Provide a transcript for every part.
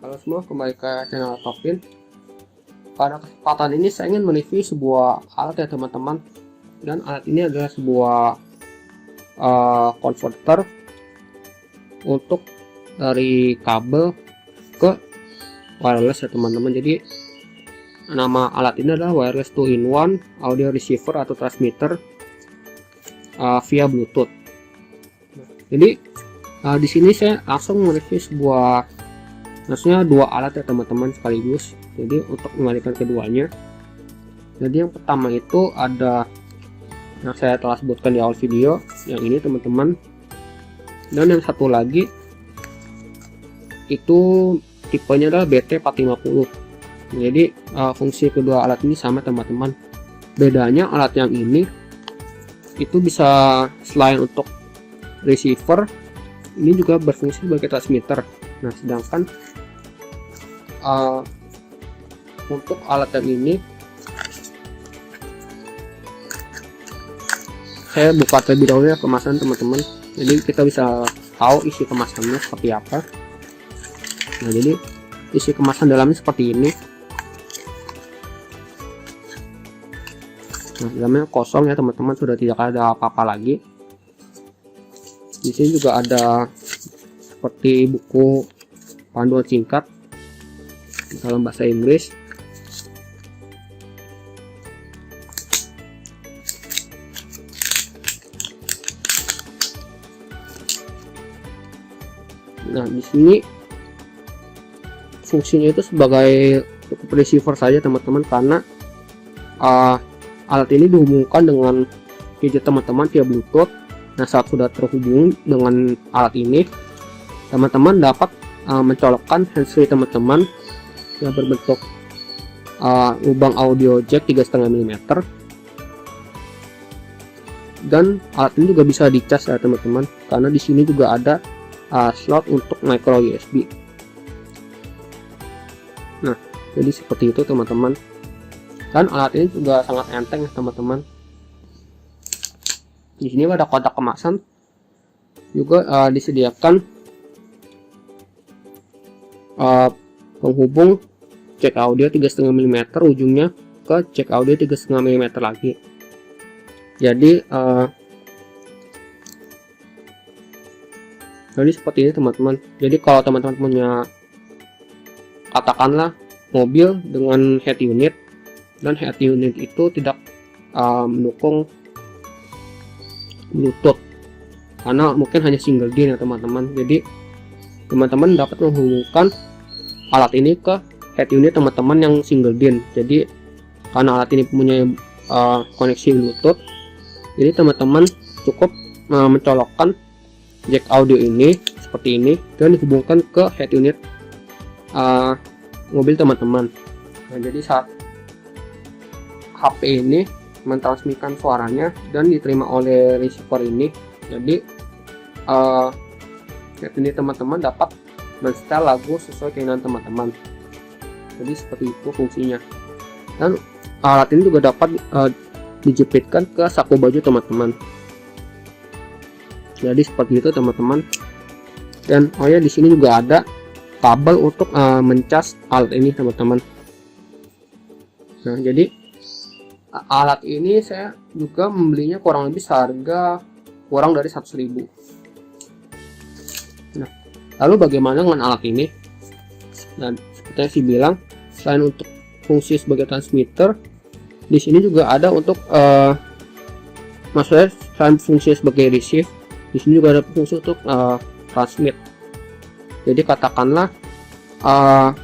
Halo semua, kembali ke channel Topin. Pada kesempatan ini saya ingin mereview sebuah alat ya teman-teman. Dan alat ini adalah sebuah converter untuk dari kabel ke wireless ya teman-teman. Jadi nama alat ini adalah wireless 2-in-1 audio receiver atau transmitter via Bluetooth. Jadi di sini saya langsung mereview maksudnya dua alat ya teman-teman sekaligus. Jadi untuk mengalihkan keduanya, jadi yang pertama itu ada yang saya telah sebutkan di awal video, yang ini teman-teman. Dan yang satu lagi itu tipenya adalah BT450. Jadi fungsi kedua alat ini sama teman-teman. Bedanya alat yang ini itu bisa selain untuk receiver, ini juga berfungsi sebagai transmitter. Nah, sedangkan untuk alat yang ini saya buka terlebih dahulu ya kemasan teman-teman. Jadi kita bisa tahu isi kemasannya seperti apa. Nah, jadi isi kemasan dalamnya seperti ini. Nah, dalamnya kosong ya teman-teman, sudah tidak ada apa-apa lagi. Di sini juga ada seperti buku panduan singkat dalam bahasa Inggris. Nah, di sini fungsinya itu sebagai receiver saja teman-teman, karena alat ini dihubungkan dengan gadget teman-teman via Bluetooth. Nah, saat sudah terhubung dengan alat ini, teman-teman dapat mencolokkan handsfree teman-teman yang berbentuk lubang audio jack 3,5 mm. Dan alat ini juga bisa dicas ya teman-teman, karena di sini juga ada slot untuk micro USB. Nah, jadi seperti itu teman-teman. Dan alat ini juga sangat enteng ya teman-teman. Di sini ada kotak kemasan, juga disediakan penghubung jack audio 3,5 mm ujungnya ke jack audio 3,5 mm lagi. Jadi seperti ini teman-teman. Jadi kalau teman-teman punya katakanlah mobil dengan head unit, dan head unit itu tidak mendukung Bluetooth karena mungkin hanya single DIN ya teman-teman. Jadi teman-teman dapat menghubungkan alat ini ke head unit teman-teman yang single DIN. Jadi karena alat ini punya koneksi Bluetooth, jadi teman-teman cukup mencolokkan jack audio ini seperti ini dan dihubungkan ke head unit mobil teman-teman. Nah, jadi saat HP ini mentransmitkan suaranya dan diterima oleh receiver ini, jadi ini teman-teman dapat mensetel lagu sesuai keinginan teman-teman. Jadi seperti itu fungsinya. Dan alat ini juga dapat dijepitkan ke saku baju teman-teman. Jadi seperti itu teman-teman. Dan oh ya, di sini juga ada kabel untuk mencas alat ini teman-teman. Nah, jadi alat ini saya juga membelinya kurang lebih seharga kurang dari 100.000. Nah, lalu bagaimana dengan alat ini? Dan seperti yang saya bilang, selain untuk fungsi sebagai transmitter, di sini juga ada untuk maksudnya selain fungsi sebagai receive, di sini juga ada fungsi untuk transmit. Jadi katakanlah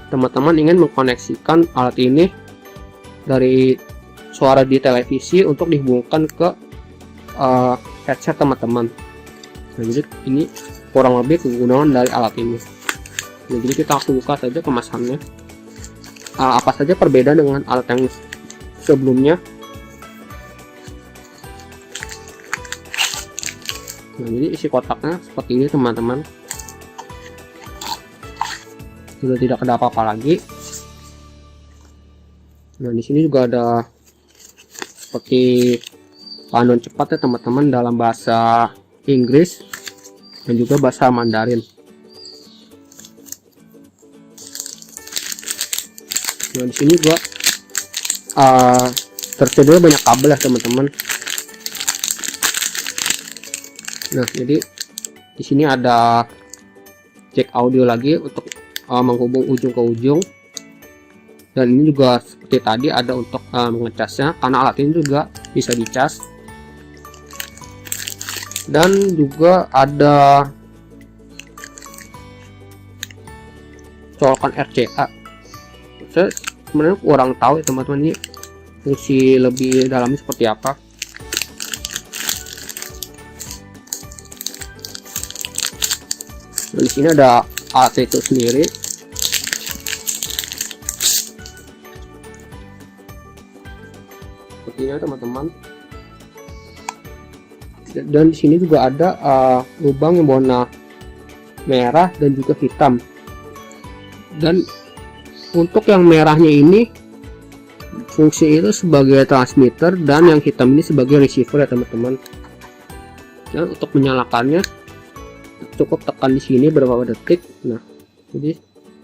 teman-teman ingin mengkoneksikan alat ini dari suara di televisi untuk dihubungkan ke headset teman-teman. Nah, jadi ini kurang lebih kegunaan dari alat ini. Nah, jadi kita langsung buka saja kemasannya. Apa saja perbedaan dengan alat yang sebelumnya? Nah, jadi isi kotaknya seperti ini teman-teman. Sudah tidak ada apa-apa lagi. Nah, di sini juga ada seperti panduan cepat ya teman-teman dalam bahasa Inggris dan juga bahasa Mandarin. Nah, di sini juga tersedia banyak kabel ya teman-teman. Nah, jadi di sini ada jack audio lagi untuk menghubung ujung ke ujung, dan ini juga seperti tadi ada untuk mengecasnya, karena alat ini juga bisa dicas. Dan juga ada colokan RCA. Saya sebenarnya kurang tahu ya teman-teman, ini fungsi lebih dalamnya seperti apa. Nah, di sini ada alat itu sendiri. Sepertinya teman-teman. Dan di sini juga ada lubang yang warna merah dan juga hitam. Dan untuk yang merahnya ini fungsi itu sebagai transmitter, dan yang hitam ini sebagai receiver ya teman-teman. Dan untuk menyalakannya cukup tekan di sini beberapa detik. Nah, jadi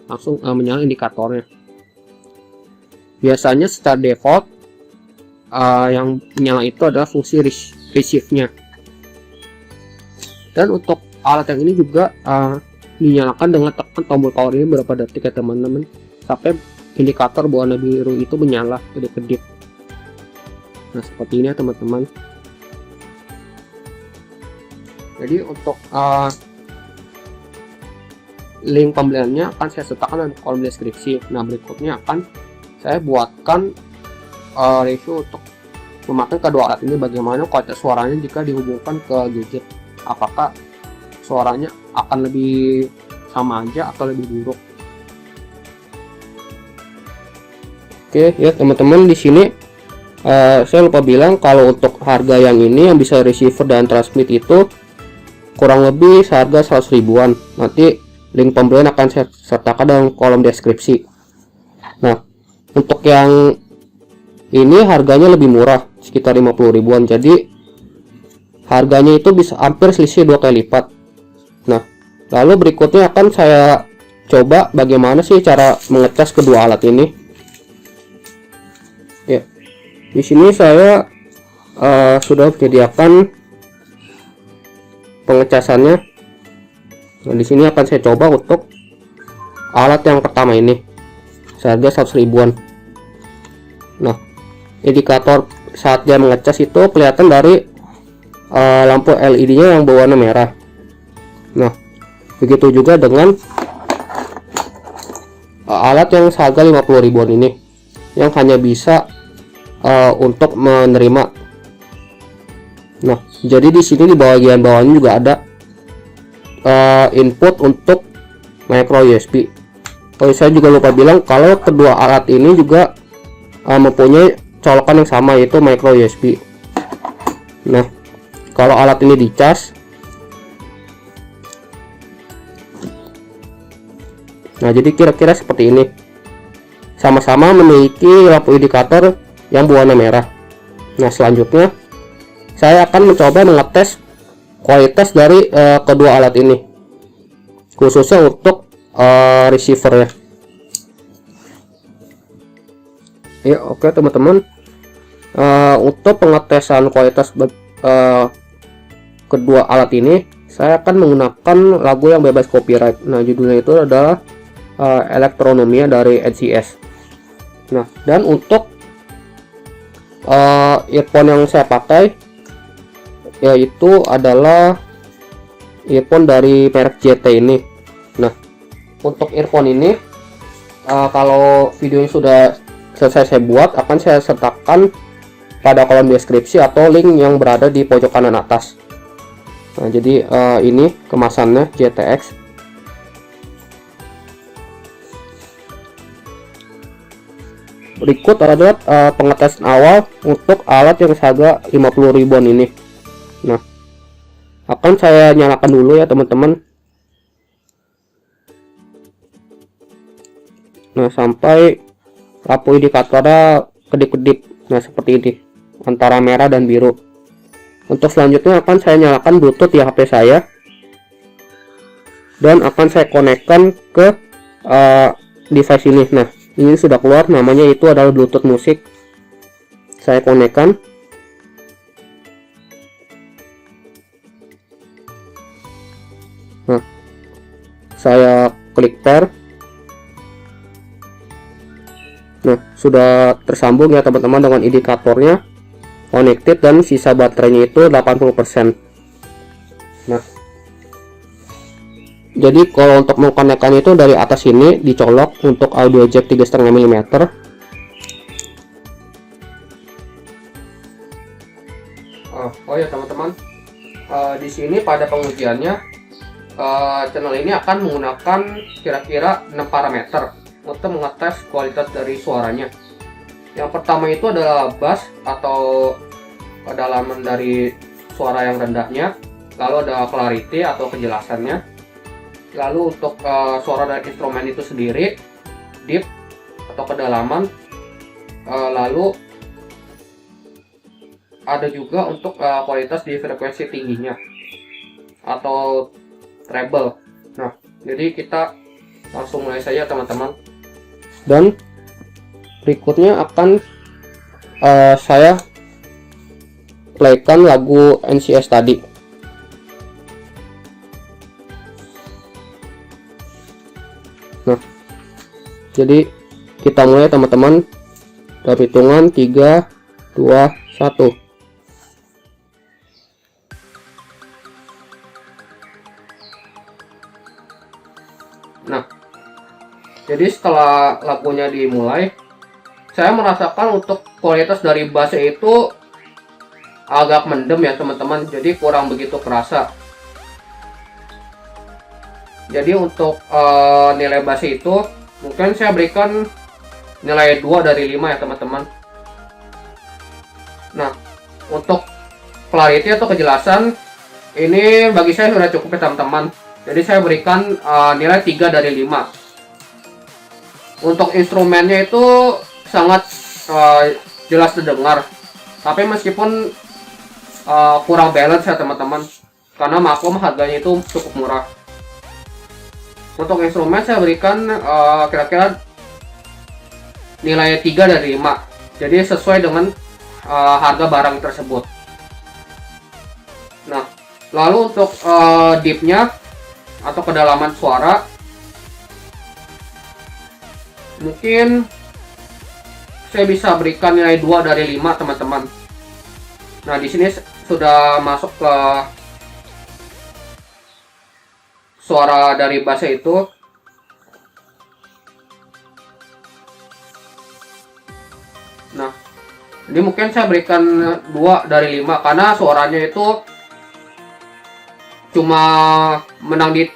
langsung menyala indikatornya. Biasanya secara default yang menyala itu adalah fungsi receive-nya. Dan untuk alat yang ini juga dinyalakan dengan tekan tombol power ini beberapa detik ya teman-teman, sampai indikator berwarna biru itu menyala kedip-kedip. Nah, seperti ini ya teman-teman. Jadi untuk link pembeliannya akan saya sertakan dalam kolom deskripsi. Nah, berikutnya akan saya buatkan review untuk memakai kedua alat ini, bagaimana kualitas suaranya jika dihubungkan ke gadget. Apakah suaranya akan lebih sama aja atau lebih buruk. Oke ya teman-teman, di sini saya lupa bilang kalau untuk harga yang ini yang bisa receiver dan transmit itu kurang lebih seharga 100 ribuan. Nanti link pembelian akan saya sertakan dalam kolom deskripsi. Nah, untuk yang ini harganya lebih murah, sekitar 50 ribuan. Jadi harganya itu bisa hampir selisih 2 kali lipat. Nah, lalu berikutnya akan saya coba bagaimana sih cara mengecas kedua alat ini. Ya, di sini saya sudah menyediakan pengecasannya. Nah, di sini akan saya coba untuk alat yang pertama ini, seharga 100 ribuan. Nah, indikator saat dia mengecas itu kelihatan dari lampu LED-nya yang berwarna merah. Nah, begitu juga dengan alat yang seharga 50 ribuan ini, yang hanya bisa untuk menerima. Nah, jadi di sini di bagian bawahnya juga ada input untuk micro USB. Oh, saya juga lupa bilang kalau kedua alat ini juga mempunyai colokan yang sama, yaitu micro USB. Nah, kalau alat ini dicas, nah jadi kira-kira seperti ini, sama-sama memiliki lampu indikator yang berwarna merah. Nah, selanjutnya saya akan mencoba mengetes kualitas dari kedua alat ini, khususnya untuk receiver ya. Ya, oke teman-teman, untuk pengetesan kualitas kedua alat ini saya akan menggunakan lagu yang bebas copyright. Nah, judulnya itu adalah Elektronomia dari NCS. Nah, dan untuk earphone yang saya pakai yaitu adalah earphone dari merek JT ini. Nah, untuk earphone ini kalau videonya sudah selesai saya buat, akan saya sertakan pada kolom deskripsi atau link yang berada di pojok kanan atas. Nah, jadi ini kemasannya JTX. Berikut adalah pengetesan awal untuk alat yang seharga 50 ribuan ini. Nah, akan saya nyalakan dulu ya teman-teman. Nah, sampai lampu indikatornya kedip-kedip. Nah, seperti ini, antara merah dan biru. Untuk selanjutnya akan saya nyalakan Bluetooth di HP saya, dan akan saya konekkan ke device ini. Nah, ini sudah keluar, namanya itu adalah Bluetooth musik. Saya konekkan. Nah, saya klik pair. Nah, sudah tersambung ya teman-teman dengan indikatornya connected dan sisa baterainya itu 80%. Nah, jadi kalau untuk mengkonekkan itu dari atas ini dicolok untuk audio jack 3,5 mm. Oh ya teman-teman, di sini pada pengujiannya channel ini akan menggunakan kira-kira 6 parameter untuk mengetes kualitas dari suaranya. Yang pertama itu adalah bass atau kedalaman dari suara yang rendahnya, lalu ada clarity atau kejelasannya, lalu untuk suara dari instrumen itu sendiri, deep atau kedalaman, lalu ada juga untuk kualitas di frekuensi tingginya atau treble. Nah, jadi kita langsung mulai saja teman-teman. Dan berikutnya akan saya playkan lagu NCS tadi. Nah, jadi kita mulai teman-teman. Dari hitungan 3, 2, 1. Nah, jadi setelah lagunya dimulai, saya merasakan untuk kualitas dari bassnya itu agak mendem ya teman-teman, jadi kurang begitu kerasa. Jadi untuk nilai bassnya itu mungkin saya berikan nilai 2 dari 5 ya teman-teman. Nah, untuk clarity atau kejelasan ini bagi saya sudah cukup ya teman-teman, jadi saya berikan nilai 3 dari 5. Untuk instrumennya itu sangat jelas terdengar, tapi meskipun kurang balance ya teman-teman, karena maklum harganya itu cukup murah. Untuk instrumen saya berikan kira-kira nilai 3 dari 5, jadi sesuai dengan harga barang tersebut. Nah, lalu untuk deepnya atau kedalaman suara, mungkin saya bisa berikan nilai 2 dari 5 teman-teman. Nah, di sini sudah masuk ke suara dari bassnya itu. Nah, ini mungkin saya berikan 2 dari 5 karena suaranya itu cuma menang di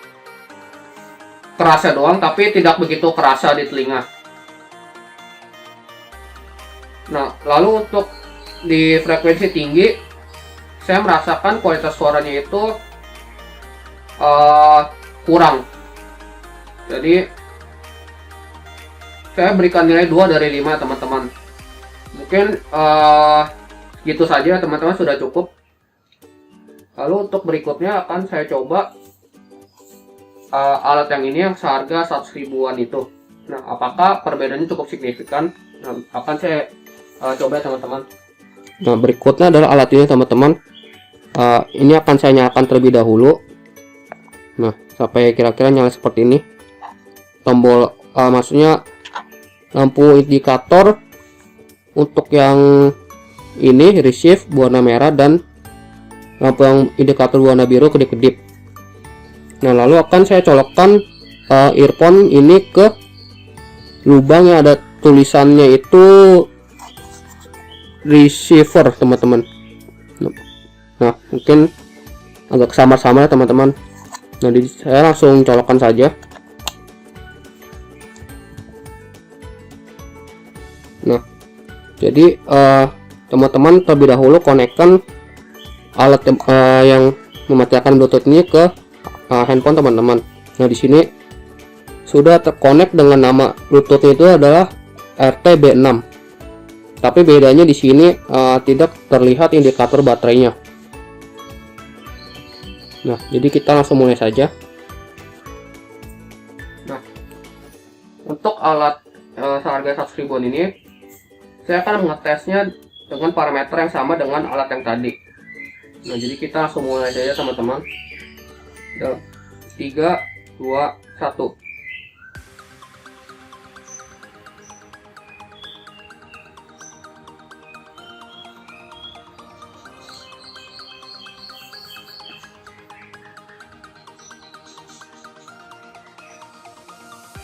kerasa doang, tapi tidak begitu kerasa di telinga. Nah, lalu untuk di frekuensi tinggi, saya merasakan kualitas suaranya itu kurang. Jadi saya berikan nilai 2 dari 5 teman-teman. Mungkin gitu saja teman-teman, sudah cukup. Lalu untuk berikutnya akan saya coba alat yang ini yang seharga 100 ribuan itu. Nah, apakah perbedaannya cukup signifikan? Nah, akan saya coba teman-teman. Nah, berikutnya adalah alat ini teman-teman. Ini akan saya nyalakan terlebih dahulu. Nah, sampai kira-kira nyala seperti ini. Tombol maksudnya lampu indikator untuk yang ini receive warna merah dan lampu yang indikator warna biru kedip-kedip. Nah, lalu akan saya colokkan earphone ini ke lubang yang ada tulisannya itu receiver teman-teman. Nah, mungkin agak samar-samar teman-teman. Nah, saya langsung colokkan saja. Nah, jadi teman-teman terlebih dahulu konekkan alat yang mematikan Bluetooth ini ke handphone teman-teman. Nah, di sini sudah terkonek dengan nama Bluetooth itu adalah RTB6. Tapi bedanya di sini tidak terlihat indikator baterainya. Nah, jadi kita langsung mulai saja. Nah, untuk alat harga 100 ribuan ini saya akan mengetesnya dengan parameter yang sama dengan alat yang tadi. Nah, jadi kita langsung mulai aja ya teman-teman. 3, 2, 1.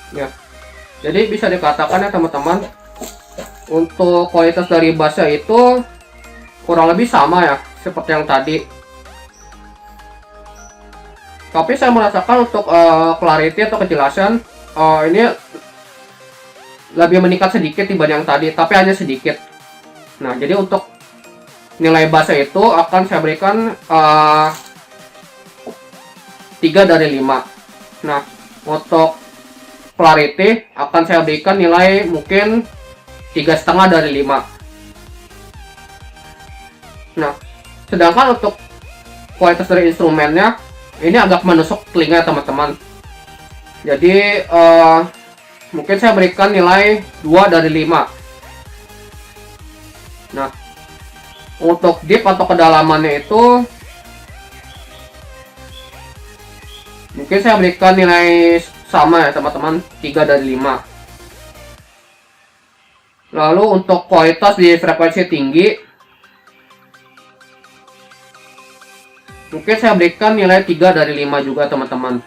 Ya, jadi bisa dikatakan ya teman-teman, untuk kualitas dari bassnya itu kurang lebih sama ya seperti yang tadi. Tapi saya merasakan untuk clarity atau kejelasan ini lebih meningkat sedikit dibanding yang tadi, tapi hanya sedikit. Nah, jadi untuk nilai bassnya itu akan saya berikan 3 dari 5. Nah, untuk clarity akan saya berikan nilai mungkin 3,5 dari 5. Nah, sedangkan untuk kualitas dari instrumennya ini agak menusuk telinga teman-teman. Jadi mungkin saya berikan nilai 2 dari 5. Nah, untuk deep atau kedalamannya itu mungkin saya berikan nilai sama ya teman-teman, 3 dari 5. Lalu untuk kualitas di frekuensi tinggi mungkin saya berikan nilai 3 dari 5 juga teman-teman.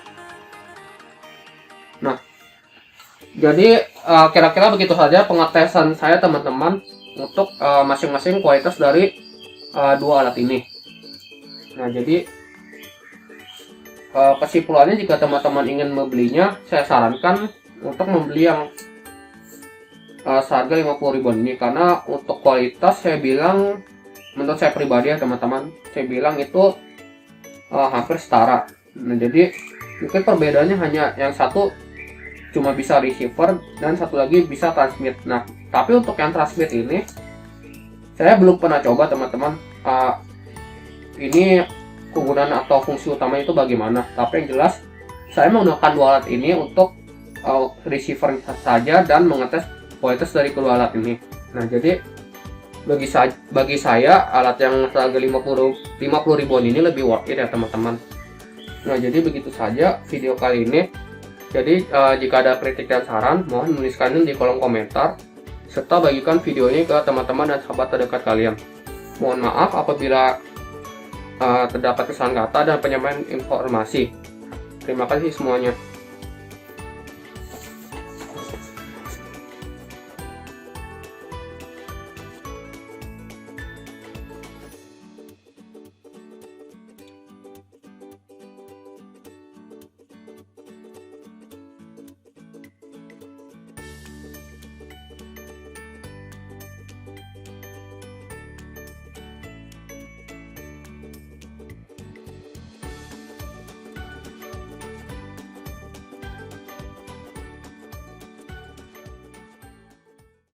Nah, jadi kira-kira begitu saja pengetesan saya teman-teman untuk masing-masing kualitas dari dua alat ini. Nah, jadi kesimpulannya, jika teman-teman ingin membelinya, saya sarankan untuk membeli yang seharga 50 ribuan ini, karena untuk kualitas saya bilang, menurut saya pribadi ya teman-teman, saya bilang itu hampir setara. Nah, jadi mungkin perbedaannya hanya yang satu cuma bisa receiver dan satu lagi bisa transmit. Nah, tapi untuk yang transmit ini saya belum pernah coba teman-teman. Ini kegunaan atau fungsi utamanya itu bagaimana, tapi yang jelas saya menggunakan dua alat ini untuk receiver saja dan mengetes kualitas dari kedua alat ini. Nah, jadi bagi saya alat yang harga 50 ribuan ini lebih worth it ya teman-teman. Nah, jadi begitu saja video kali ini. Jadi jika ada kritik dan saran, mohon menuliskannya di kolom komentar serta bagikan video ini ke teman-teman dan sahabat terdekat kalian. Mohon maaf apabila terdapat kesalahan kata dan penyampaian informasi. Terima kasih semuanya.